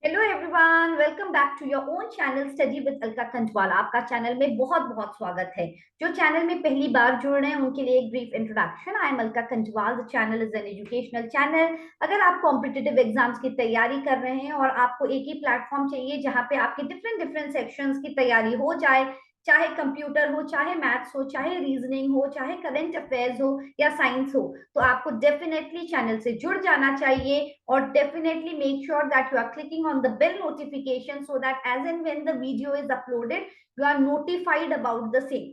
Hello everyone, welcome back to your own channel study with Alka Kantwala. आपका channel में बहुत बहुत स्वागत है। जो चैनल में पहली बार जुड़ रहे हैं उनके लिए एक brief introduction. I am Alka Kantwal. The channel is an educational channel. अगर आप कॉम्पिटिटिव एग्जाम्स की तैयारी कर रहे हैं और आपको एक ही प्लेटफॉर्म चाहिए जहां पे आपके डिफरेंट डिफरेंट सेक्शंस की तैयारी हो जाए, चाहे कंप्यूटर हो, चाहे मैथ्स हो, चाहे रीजनिंग हो, चाहे करंट अफेयर्स हो या साइंस हो, तो आपको डेफिनेटली चैनल से जुड़ जाना चाहिए। और definitely make sure that you are clicking on the bell notification so that as and when the video is uploaded you are notified about the same.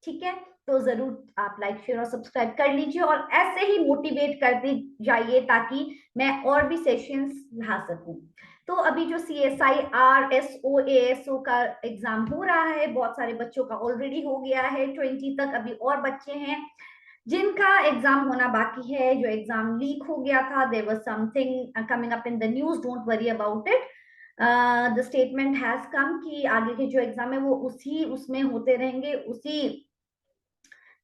ठीक है, तो जरूर आप लाइक शेयर और सब्सक्राइब कर लीजिए और ऐसे ही मोटिवेट करते जाइए ताकि मैं और भी सेशंस ला सकूं। तो अभी जो CSIR SOASO का एग्जाम हो रहा है, बहुत सारे बच्चों का ऑलरेडी हो गया है 20 तक। अभी और बच्चे हैं जिनका एग्जाम होना बाकी है। जो एग्जाम लीक हो गया था, there was something coming up in the news, don't worry about it. The statement has come कि आगे के जो एग्जाम है वो उसी उसमें होते रहेंगे, उसी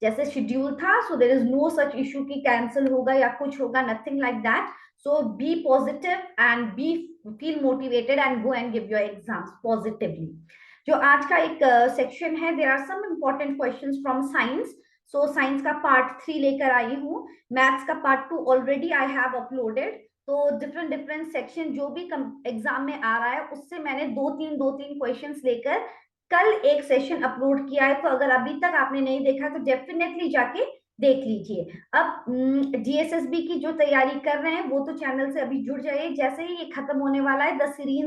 जैसे शेड्यूल था। So there is no such issue कि कैंसिल होगा या कुछ होगा, nothing like that. So be positive and be feel motivated and go and give your exams positively. जो आज का एक सेक्शन है, there are some important questions from science. So science का पार्ट 3 लेकर आई हूँ। मैथ्स का part 2 already I have uploaded. तो डिफरेंट डिफरेंट सेक्शन जो भी एग्जाम में आ रहा है उससे मैंने दो तीन क्वेश्चंस लेकर कल एक सेशन अपलोड किया है। तो अगर अभी तक आपने नहीं देखा तो डेफिनेटली जाके देख लीजिए। अब DSSB की जो तैयारी कर रहे हैं वो तो चैनल से अभी जुड़ जाइए। जैसे ही ये खत्म होने वाला है, द सीरीज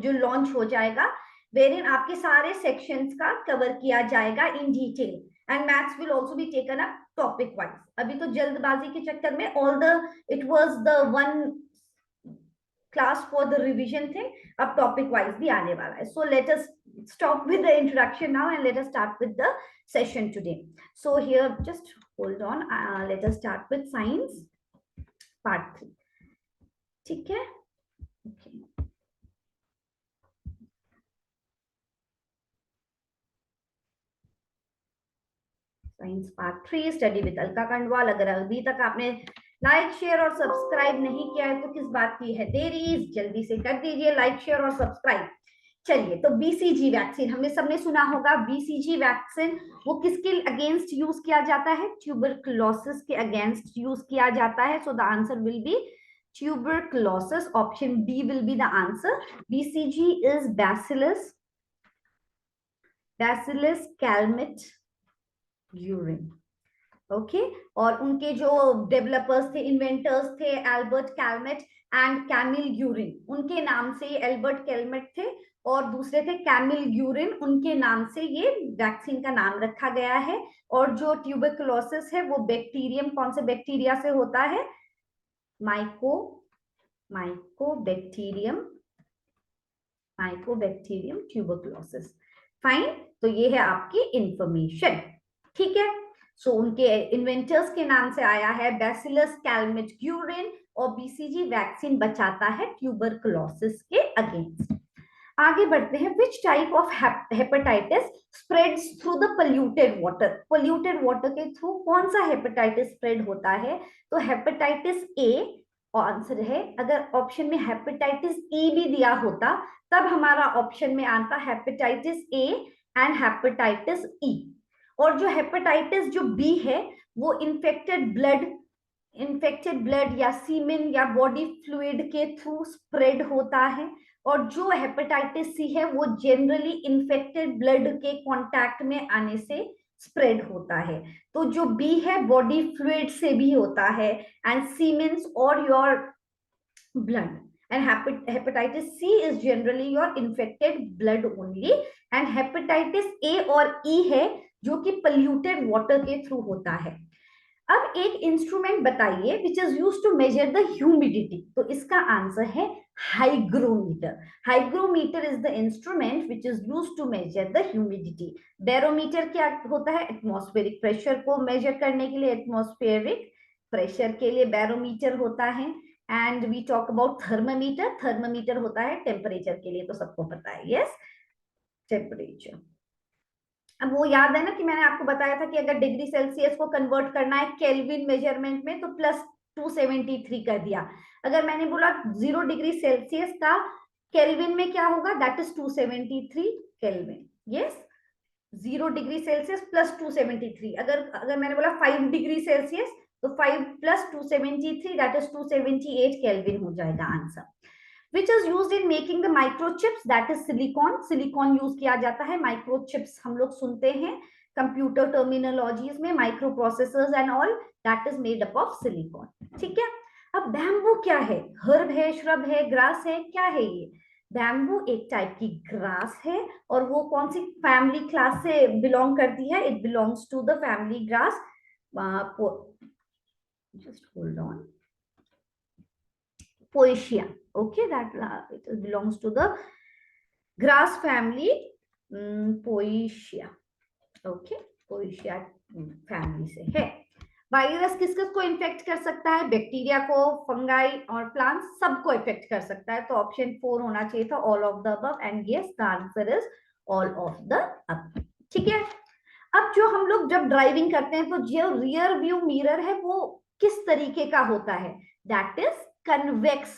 जो लॉन्च हो जाएगा, वेरिन आपके सारे सेक्शंस का कवर किया जाएगा in detail and maths will also be taken up topic wise. अभी तो जल्दबाजी के चक्कर में all the it was the one class for the revision thing, अब टॉपिक वाइज भी आने वाला है। So let us stop with the introduction now and let us start with the session today. So here, just hold on. Let us start with science part 3. ठीक है, okay. Science part 3 study with Alka Kandwal. अगर अभी तक आपने like share और subscribe नहीं किया है तो किस बात की है देरी, जल्दी से कर दीजिए लाइक शेयर और सब्सक्राइब। चलिए, तो BCG वैक्सीन हमने सबने सुना होगा। BCG वैक्सीन वो किसके अगेंस्ट यूज किया जाता है? ट्यूबरकुलोसिस के अगेंस्ट यूज किया जाता है। So the answer will be tuberculosis. Option B will be the answer. BCG is bacillus Calmette Guerin. Okay, और उनके जो डेवलपर्स थे, इन्वेंटर्स थे, Albert Calmette and Camille Guerin. उनके नाम से ये एल्बर्ट कैलमेट थे और दूसरे थे कैमिल यूरिन। उनके नाम से ये वैक्सीन का नाम रखा गया है। और जो ट्यूबरकुलोसिस है वो बैक्टीरियम, कौन से बैक्टीरिया से होता है? Mycobacterium tuberculosis. फाइन, तो ये है आपकी इंफॉर्मेशन। ठीक है, सो उनके इन्वेंटर्स के नाम से आया है बैसिलस कैलमेट-ग्यूरिन। और BCG वैक्सीन बचाता है ट्यूबरकुलोसिस के अगेंस्ट। आगे बढ़ते हैं। Which type of hepatitis spreads through the polluted water? Polluted water के थ्रू कौन सा हेपेटाइटिस स्प्रेड होता है? तो हेपेटाइटिस ए आंसर है। अगर ऑप्शन में हेपेटाइटिस ई भी दिया होता तब हमारा ऑप्शन में आता hepatitis A and hepatitis E. और जो हेपेटाइटिस जो बी है वो इन्फेक्टेड ब्लड या सीमेन या बॉडी फ्लूइड के थ्रू स्प्रेड होता है। और जो हेपेटाइटिस सी है वो जनरली इन्फेक्टेड ब्लड के कांटेक्ट में आने से स्प्रेड होता है। तो जो बी है बॉडी फ्लूइड से भी होता है एंड सीमेंस और your blood. And hepatitis C is generally your infected blood only. And hepatitis A और E है जो कि polluted water के थ्रू होता है। अब एक इंस्ट्रूमेंट बताइए which is use to measure the humidity. तो इसका आंसर है hygrometer. Hygrometer is the instrument which is use to measure the humidity. Barometer क्या होता है? एटमॉस्फेरिक प्रेशर को मेजर करने के लिए एटमॉस्फेरिक प्रेशर के लिए बैरोमीटर होता है। And we talk about thermometer. Thermometer होता है टेम्परेचर के लिए, तो सबको पता है। Yes, temperature. अब वो याद है ना कि मैंने आपको बताया था कि अगर डिग्री सेल्सियस को कन्वर्ट करना है केल्विन मेजरमेंट में तो +273 कर दिया। अगर मैंने बोला 0 डिग्री सेल्सियस का केल्विन में क्या होगा, that is 273 kelvin. Yes, 0 degree Celsius plus 273, अगर मैंने बोला 5 डिग्री सेल्सियस तो 5 प्लस 273 दैट इज 278 केल्विन हो जाएगा answer. Which is used in making the microchips, that is silicon. Silicon use किया जाता है माइक्रोचिप्स, हम लोग सुनते हैं कंप्यूटर टर्मिनोलॉजीज में, micro processors and all, that is made up of silicon. ठीक है, अब बैम्बू क्या है, हर्ब है, श्रब है, ग्रास है, क्या है ये? बैम्बू एक टाइप की ग्रास है, और वो कौन सी फैमिली क्लास से बिलोंग करती है? It belongs to the family grass, just hold on, poaceae. Okay, that it belongs to the grass family, poaceae. Okay, poaceae family से है। वायरस किस किस को इन्फेक्ट कर सकता है? बैक्टीरिया को, फंगाई और प्लांट्स, सबको इफेक्ट कर सकता है। तो ऑप्शन 4 होना चाहिए था, all of the above, and yes the answer is all of the above. ठीक है, अब जो हम लोग जब ड्राइविंग करते हैं तो जो रियर व्यू मिरर है वो किस तरीके का होता है? दैट इज कन्वेक्स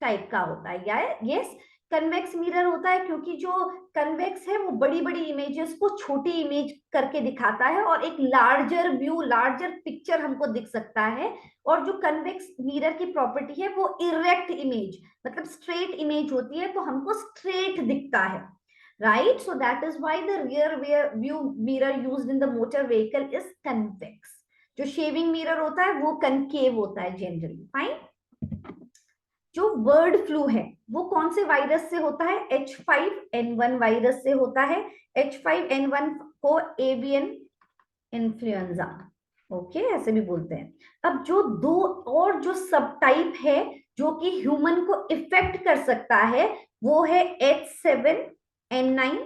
टाइप का होता है। या यस, कन्वेक्स मिरर होता है, क्योंकि जो कन्वेक्स है वो बड़ी बड़ी इमेजेस को छोटी इमेज करके दिखाता है, और एक लार्जर व्यू, लार्जर पिक्चर हमको दिख सकता है। और जो कन्वेक्स मिरर की प्रॉपर्टी है वो इरेक्ट इमेज, मतलब स्ट्रेट इमेज होती है, तो हमको स्ट्रेट दिखता है, right? So that is why the rear view mirror used in the motor vehicle is convex. जो शेविंग मिरर होता है वो कनकेव होता है जनरली। फाइन, जो बर्ड फ्लू है वो कौन से वायरस से होता है? H5N1 वायरस से होता है। H5N1 को एवियन इन्फ्लुएंजा, ओके, ऐसे भी बोलते हैं। अब जो दो और जो सब टाइप है जो कि ह्यूमन को इफेक्ट कर सकता है, वो है H7N9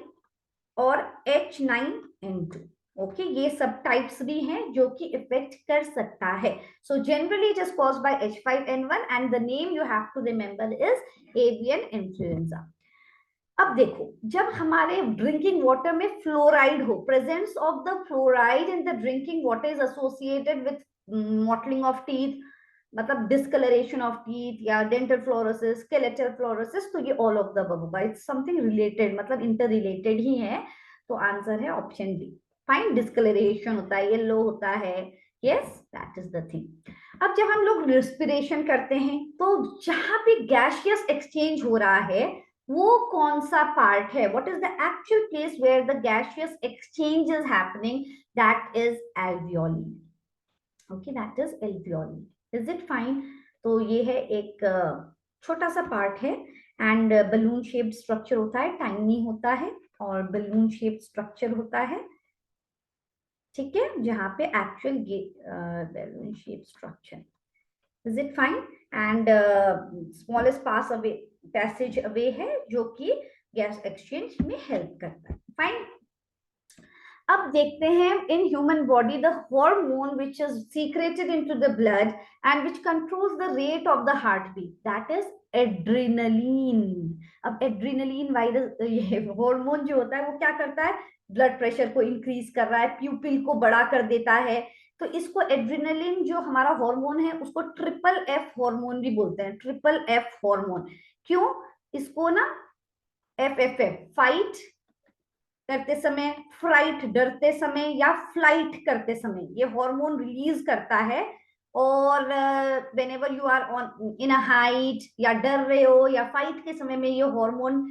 और H9N2। ओके, ये सब टाइप्स भी हैं जो कि इफेक्ट कर सकता है। So generally it is caused by H5N1 and the name you have to remember is avian influenza. अब देखो, जब हमारे ड्रिंकिंग वाटर में फ्लोराइड हो, presence of the fluoride in the drinking water is associated with mottling of teeth, मतलब discoloration of teeth या dental fluorosis, skeletal fluorosis, तो ये ऑल ऑफ द अबव होगा। इट्स समथिंग रिलेटेड, मतलब interrelated ही है। तो आंसर है ऑप्शन बी। फाइन, डिस्कलरेशन होता है, येलो होता है। Yes, that is the thing. अब जब हम लोग रेस्पिरेशन करते हैं तो जहां पे गैसियस एक्सचेंज हो रहा है वो कौन सा पार्ट है? What is the actual place where the gaseous exchange is happening? That is alveoli. Okay, that is alveoli. Is it fine? तो ये है एक छोटा सा पार्ट है, एंड बलून शेप्ड स्ट्रक्चर होता है, टाइनी होता है, और बलून शेप्ड स्ट्रक्चर होता है। ठीक है, जहां पे actual balloon shaped structure. Is it fine? And smallest pass away, passage away है जो कि गैस एक्सचेंज में हेल्प करता है। फाइन, अब देखते हैं in human body the hormone which is secreted into the blood and which controls the rate of the heart beat, that is adrenaline. अब एड्रेनलिन वायरस, ये हार्मोन जो होता है वो क्या करता है? ब्लड प्रेशर को इंक्रीज कर रहा है, प्यूपिल को बड़ा कर देता है। तो इसको एड्रेनलिन जो हमारा हार्मोन है उसको ट्रिपल एफ हार्मोन भी बोलते हैं, ट्रिपल एफ हार्मोन। क्यों? इसको ना एफ फाइट करते समय, फ्राइट डरते समय, या फ्लाइट करते समय ये हार्मोन रिलीज करता है। और whenever you are on in a height, या डर रहे हो या फाइट के समय में ये हार्मोन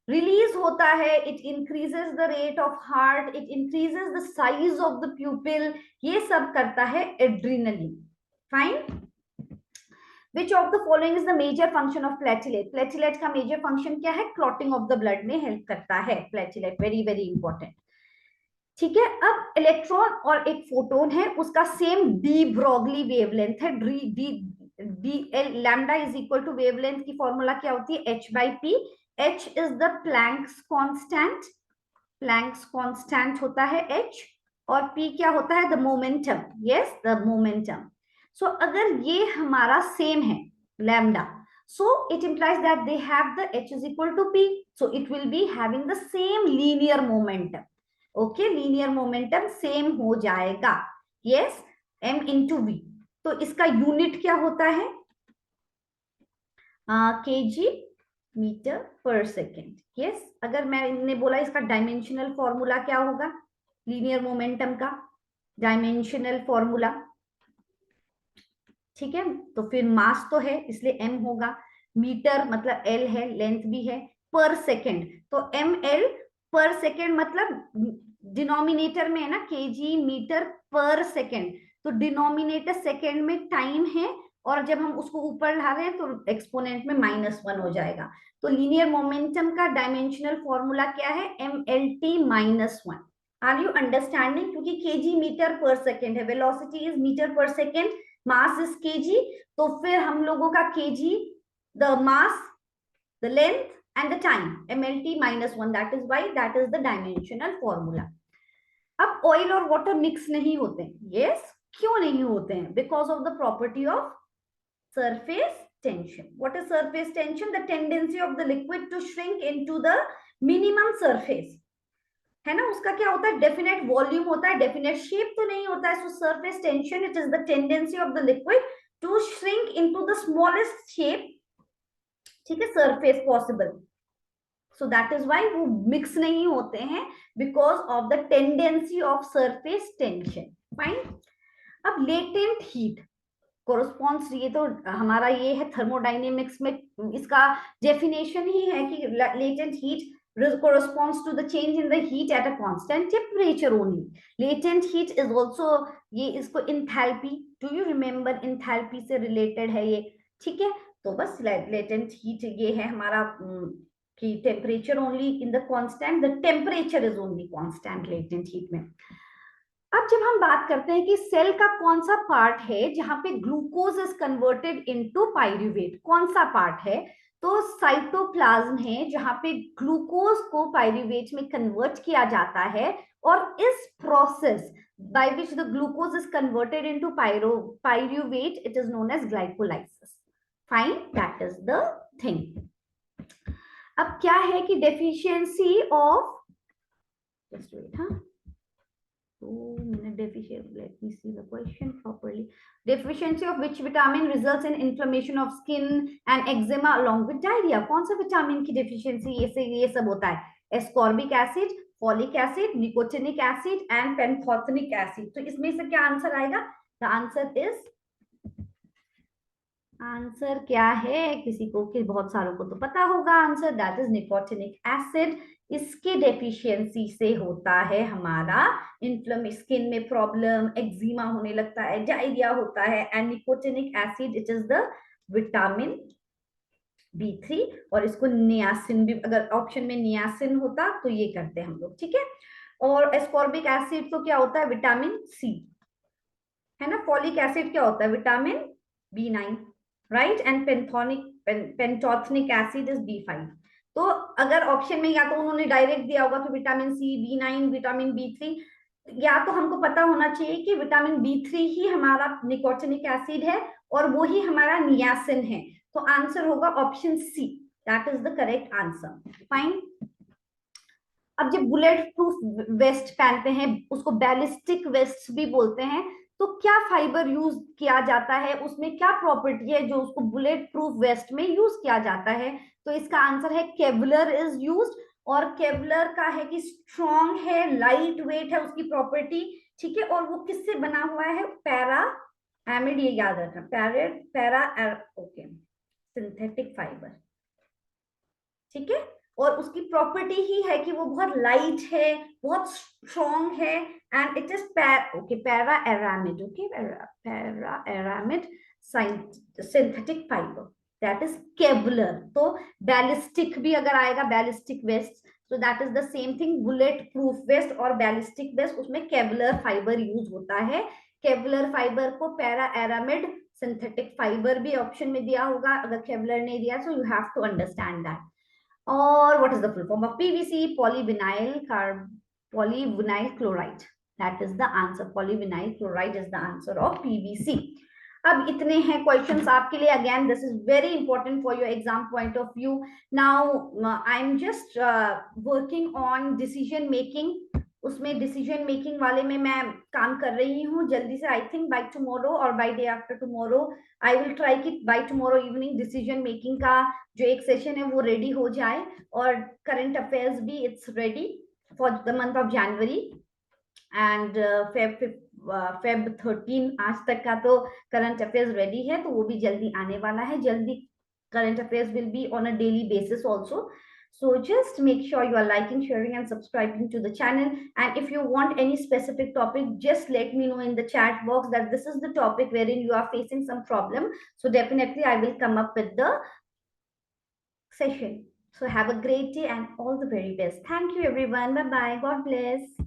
रिलीज होता है। It increases the rate of heart, it increases the size of the प्यूपिल, ये सब करता है adrenaline. Fine, Which of the following is the major function of platelet? Platelet का major function क्या है? Clotting of the blood में help करता है platelet, very very important. ठीक है, अब इलेक्ट्रॉन और एक फोटोन है, उसका सेम डी ब्रॉगली वेवलेंथ है। The lambda is equal to wavelength की फॉर्मूला क्या होती है? H/P. H is the Planck's constant, Planck's constant होता है H, और P क्या होता है? The momentum. Yes, the momentum. So अगर ये हमारा सेम है lambda, so it implies that they have the H is equal to P, so it will be having the same linear momentum. Okay, linear momentum same हो जाएगा। yes, m into v। तो इसका unit क्या होता है? kg metre पर second. Yes, अगर मैंने बोला इसका डायमेंशनल फॉर्मूला क्या होगा, लीनियर मोमेंटम का डायमेंशनल फॉर्मूला, ठीक है, तो फिर मास तो है इसलिए m होगा, मीटर मतलब l है, लेंथ भी है, पर सेकेंड तो ml पर सेकेंड, मतलब डिनोमिनेटर में है ना केजी मीटर पर सेकेंड, तो डिनोमिनेटर सेकेंड में टाइम है और जब हम उसको ऊपर ला रहे हैं तो एक्सपोनेंट में -1 हो जाएगा। तो लीनियर मोमेंटम का डायमेंशनल फॉर्मूला क्या है, mlt -1। आर यू अंडरस्टैंडिंग, क्योंकि केजी मीटर पर सेकेंड है, वेलोसिटी इज मीटर पर सेकेंड, मास इज केजी, तो फिर हम लोगों का KG, the mass, the length and the time, mlt -1, that is why that is the dimensional formula. अब ऑयल और वाटर मिक्स नहीं होते, यस, क्यों नहीं होते हैं, because of the property of surface tension. What is surface tension? The tendency of the liquid to shrink into the minimum surface, है ना, उसका क्या होता है, डेफिनेट वॉल्यूम होता है, डेफिनेट शेप तो नहीं होता है। So surface tension, it is the tendency of the liquid to shrink into the smallest shape, ठीक है, surface possible. So that is why वो मिक्स नहीं होते हैं, because of the tendency of surface tension. Fine. अब latent heat corresponds, ये तो हमारा ये है थर्मोडाइनेमिक्स में, इसका डेफिनेशन ही है कि latent heat corresponds to the change in the heat at a constant temperature only. Latent heat is also, ये इसको enthalpy, do you remember enthalpy से related है ये, ठीक है। तो बस latent heat ये है हमारा कि temperature only in the constant, the temperature is only constant latent heat में। अब जब हम बात करते हैं कि सेल का कौन सा पार्ट है जहां पे glucose is converted into pyruvate, कौन सा पार्ट है, तो साइटोप्लाज्म है जहां पे ग्लूकोज को पायरूवेट में कन्वर्ट किया जाता है, और इस process by which the glucose is converted into pyruvate, it is known as glycolysis. Fine, that is the thing. अब क्या है कि deficiency of, just wait, huh? 2-minute deficiency, let me see the question properly. Deficiency of which vitamin results in inflammation of skin and eczema along with diarrhea? कौन सा vitamin की deficiency ये सब होता है, ascorbic acid, folic acid, nicotinic acid and pantothenic acid। तो इसमें से क्या आंसर आएगा, the answer is, आंसर क्या है, किसी को कि बहुत सारों को तो पता होगा answer, that is nicotinic acid. इसके डेफिशिएंसी से होता है हमारा स्किन में प्रॉब्लम, एक्जिमा होने लगता है, डायरिया होता है, and nicotinic acid it is the vitamin B3, और इसको नियासिन भी, अगर ऑप्शन में नियासिन होता तो ये करते हम लोग, ठीक है। और एस्कॉर्बिक एसिड तो क्या होता है, विटामिन सी, है ना। फॉलिक एसिड क्या होता है, vitamin B9, right, and pantothenic acid is B5। तो अगर ऑप्शन में या तो उन्होंने डायरेक्ट दिया होगा कि vitamin C, B9, vitamin B3, या तो हमको पता होना चाहिए कि विटामिन B3 ही हमारा निकोटिनिक एसिड है और वो ही हमारा नियासिन है, तो आंसर होगा option C, that is the correct answer. Fine. अब जब बुलेट प्रूफ वेस्ट पहनते हैं, उसको बैलिस्टिक वेस्ट भी बोलते हैं, तो क्या फाइबर यूज किया जाता है, उसमें क्या प्रॉपर्टी है जो उसको बुलेट प्रूफ वेस्ट में यूज किया जाता है, तो इसका आंसर है केवलर इज यूज्ड। और केवलर का है कि स्ट्रॉन्ग है, लाइट वेट है उसकी प्रॉपर्टी, ठीक है, और वो किससे बना हुआ है, पैरा एमिड, ये याद रखना, पैरा ओके, सिंथेटिक फाइबर, ठीक है, और उसकी प्रॉपर्टी ही है कि वो बहुत लाइट है, बहुत स्ट्रॉन्ग है, and it is para aramid, okay, para aramid synthetic fibre, that is Kevlar. तो बैलिस्टिक भी अगर आएगा, बैलिस्टिक वेस्ट, तो that is the same thing, bullet proof vest और बैलिस्टिक वेस्ट, उसमें केवलर फाइबर यूज होता है। केवलर फाइबर को पैरा एरामिड सिंथेटिक फाइबर भी ऑप्शन में दिया होगा, अगर केवलर नहीं दिया, so you have to understand that. Or what is the full form of PVC? Polyvinyl chloride. That is the answer. Polyvinyl chloride is the answer of PVC. अब इतने हैं questions आपके लिए. Again, this is very important for your exam point of view. Now, I'm just working on decision making उसमें decision making वाले में मैं काम कर रही हूँ जल्दी से। आई थिंक बाय टुमारो और by day after tomorrow I will try कि by tomorrow evening decision making का जो एक सेशन है वो रेडी हो जाए, और करंट अफेयर्स भी it's ready for the month of January and Feb 13 आज तक का तो करंट अफेयर्स रेडी है, तो वो भी जल्दी आने वाला है। जल्दी current affairs will be on a daily basis also. So just make sure you are liking, sharing and subscribing to the channel. And if you want any specific topic, just let me know in the chat box that this is the topic wherein you are facing some problem. So definitely I will come up with the session. So have a great day and all the very best. Thank you everyone. Bye bye. God bless.